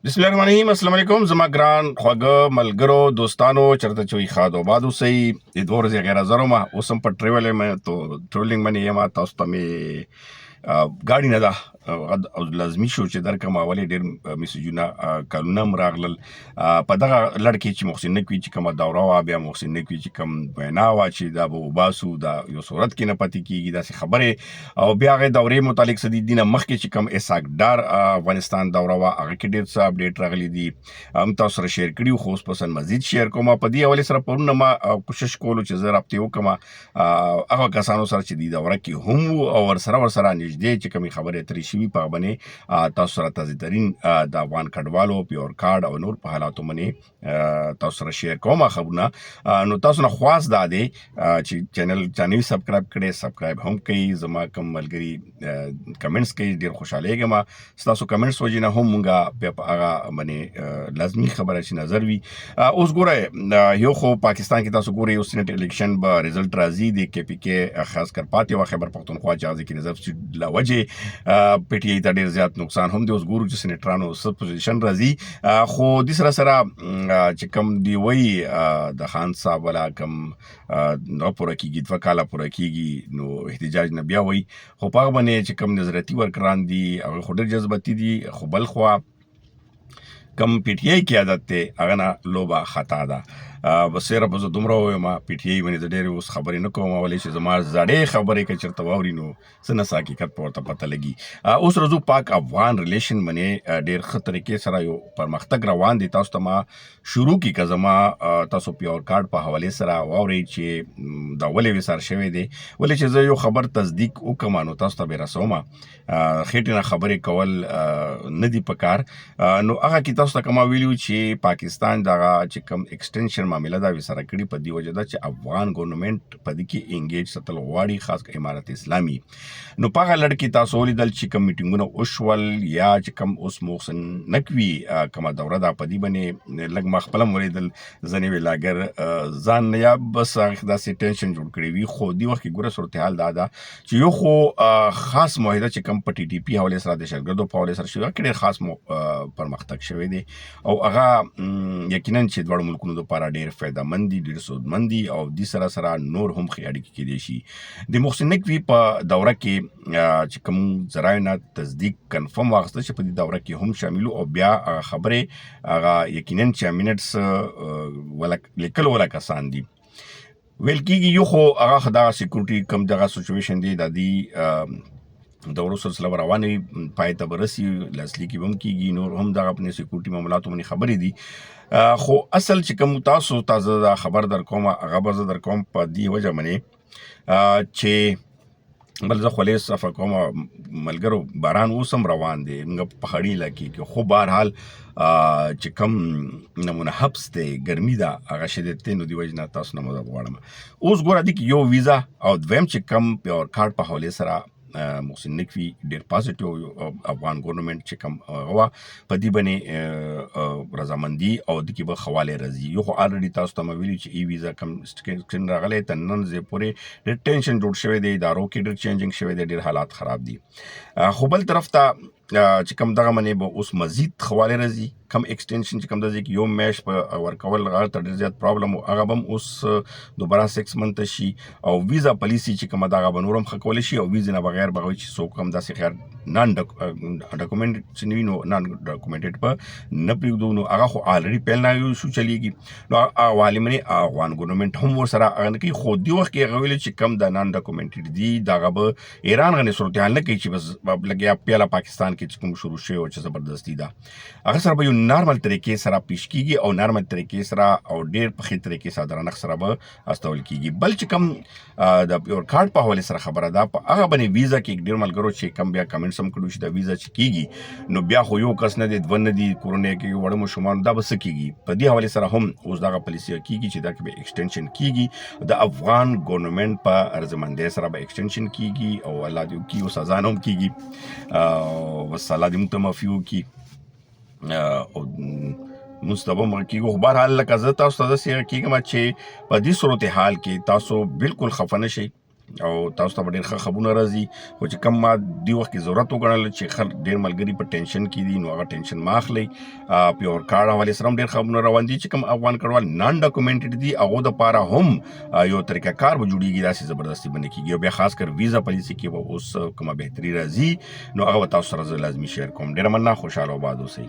بسم الله الرحمن الرحیم. السلام علیکم زما ګران خوږه ملګرو دوستانو چرته چې خاد آباد اوسئ د دوه ورځې غیر زرو ما اوس هم په ټریول یم تو ټریولینګ باندې یم تاسو ته مې ګاډي نه ده او لازمي شو چې درکم ولې ډېر میسجونه کلونه هم راغلل په دغه لړ کې چې محسن نقوي چې کومه دوره وه بیا محسن نقوي چې کوم وینا وه چې دا به وباسو دا یو صورت کې نه پاتې کېږي داسې خبرې او بیا هغې دورې متعلق څه دي دي نه مخکې چې کوم اسحاق ډار افغانستان دوره وه هغه کې ډېر څه اپډیټ راغلي دي هم تاسو سره شیر کړي خو اوس پسند مزید شیر کوم په دې حوالې سره پرونه ما کوشش کولو چې زه رابطې وکړم هغه کسانو سره چې دې دوره کې هم وو او ورسره نږدې چې کومې خبرې اترې شوي په هغه باندې تاسو سره تازه ترین د افغان کډوالو پیور کارډ او نور په حالاتو باندې تاسو سره شیر کوم خبرونه نو تاسو نه خواست دا دی چې چینل سبسکرایب کړئ سبسکرایب هم کوي زما کوم ملګري کمنټس کوي ډېر خوشحالیږم ستاسو کمنټس وجې نه هم مونږ بیا په هغه باندې لازمي خبره چې نظر وي اوس ګوره یو خو پاکستان کې تاسو ګورئ یو سینټ الیکشن به ریزلټ راځي د کې پی کې خاص کر پاتې وه خیبر پښتونخوا چې هغه کې ریزرف سیټ له وجې پی ټي آی ته ډېر زیات نقصان هم دی اوس ګورو چې سینټرانو څه پوزیشن راځي خو دې سره چې کوم دی وایي د خان صاحب والا کوم نه پوره کېږي 2 کاله پوره کېږي نو احتجاج نه بیا وایي خو په هغه باندې چې کوم نظرتي ورکران دي هغه خو ډېر جذباتي دي خو بل خوا کم پی ټي آی کې عادت دی هغه نه لوبه خطا ده بس صرف زه دومره ووایم پی ټي آی باندې زه ډېرې اوس خبرې نه کوم ولې چې زما زړې خبرې که چېرته واوري نو څه نه څه حقیقت په ورته پته لګي اوس راځو پاک افغان ریلیشن باندې ډېر ښه طریقې سره یو پرمختګ روان دی تاسو ته ما شروع کړي که زما تاسو پیور کارډ په حوالې سره واورئ چې دا ولې ویسار شوی دی ولې چې زه یو خبر تصدیق وکړم نو تاسو ته به رسومه خېټې نه خبرې کول نه دي په کار نو هغه کې تاسو ته کومه ویلي چې پاکستان دغه چې کوم ایکسټنشن معامله دا ویساره کړي په دې وجه ده چې افغان ګورنمنټ په دې کې انګیج ساتل غواړي خاص کر امارت اسلامي نو په هغه لړ کې تاسو ولیدل چې کوم میټینګونه وشول یا چې کوم اوس محسن نقوي کومه دوره ده په دې باندې لږ ما خپله هم ولیدل ځینې ویلاګر ځان یا بس داسې ټینشن جوړ کړی وي خو دې وخت کې ګوره صورتحال دا ده چې یو خو خاص معاهده چې کوم په ټي ټي پي حوالې سره د دهشتګردو په حوالې سره شوي هغه کې ډېر خاص پرمختګ شوی دی او هغه یقینا چې دواړو ملکونو دپاره ډېر فایدهمند دي ډېر سودمند دي او دې سره نور هم ښې اړیکې کیدی شي د محسن نقوي په دوره کې چې کوم ذرایو نه تصدیق کنفرم واخیسته چې په دې دوره کې هم شامل او بیا خبرې هغه یقینا چې منټس لیکل ولا کسان دي ویل کېږي یو خو هغه دغه سیکورټي کوم دغه سچویشن دی د دې دورو سلسله به روانه وي پای ته به رسي لاسلیکي به هم کېږي نور هم دغه په سیکورټي معاملاتو باندې خبرې دي خو اصل چې کوم تاسو تازه دا خبر در کوم هغه به زه در کوم په دې وجه باندې چې بل زه خولې صفه کوم ملګرو باران اوس هم روان دی موږ په خړي علاقې کې خو بهرحال چې کوم نمونه حبس دی ګرمي ده هغه شدید دی نو دې وجې نه تاسو نه مدد غواړم اوس ګوره دې کې یو ویزا او دویم چې کوم پیور کارډ په حوالې سره محسن نقوي ډېر پازیټیو افغان ګورنمنټ چې کوم هغه وه په دې باندې رضامندي او د کې به ښه والی راځي یو خو الریډي تاسو ته مې ویلي چې ای ویزا کوم سټیکشن راغلی تر نن ځای پورې ډېر ټینشن جوړ شوی دی ادارو کې ډېر چینجنګ شوی دی ډېر حالات خراب دي خو بل طرف ته چې کوم دغه باندې به اوس مزید ښه والی راځي کم ایکسټینشن چې کوم د ځای کې یو میاشت په ورکول هغه ته ډېر زیات پرابلم و هغه به هم اوس دوباره 6 منته شي او ویزا پالیسي چې کومه ده هغه به نور هم ښه کولی شي او ویزې نه بغیر به هغوی چې څوک هم داسې خیر نان ډاکومنټ چې نه وي نو نان ډاکومنټډ به نه پرېږدو نو هغه خو الریډي پیل نه شو چلیږي نو والي منې افغان ګورنمنټ هم ورسره هغه نه کوي خو دې وخت کې هغه ویلي چې کم د نان ډاکومنټډ دي دغه به ایران غنې صورتحال نه کوي چې بس لګیا پیاله پاکستان کې چې کوم شروع شوی او چې زبردستي ده هغه سره به یو نارمل طریقې سره پیش کیږي او نارمل طریقې سره او ډېر په ښې طریقې سره درنښت سره به استول کیږي بل چې کوم د پیور کارډ په حوالې سره خبره ده په هغه باندې ویزا کې ډېر ملګرو چې کوم بیا کمنټس هم کړي چې د ویزا چې کیږي نو بیا خو یو کس نه دی دوه نه دي کورنۍ کې وړه ماشومان دا به څه کیږي په دې حوالې سره هم اوس دغه پالیسي کیږي چې دا کې به ایکسټنشن کیږي د افغان ګورنمنټ په رضامندۍ سره به ایکسټنشن کیږي او الله دې وکړي او سزا نه هم کیږي بس الله دې موږ ته معافي وکړي مستبه مرکیږو خو بهرحال لکه زه تاسو ته داسې کېږم چې په دې صورتحال کې تاسو بالکل خفه نه شئ او تاسو ته به ډېر ښه خبرونه راځي. خو چې کوم ما دې وخت کې ضرورت وګڼل چې ډېر ملګري په ټینشن کې دي، نو هغه ټینشن مه اخلئ. پیور کارډ حوالې سره هم ډېر خبرونه روان دي چې کوم افغان کډوال نان ډاکومنټډ دي هغو دپاره هم یو طریقه کار به جوړېږي، داسې زبردستي به نه کېږي. او بیا خاص کر ویزا پالیسي کې به اوس کومه بهتري راځي، نو هغه به تاسو سره زه لازمي شیر کوم. ډېره مننه، خوشحاله او آباد اوسئ.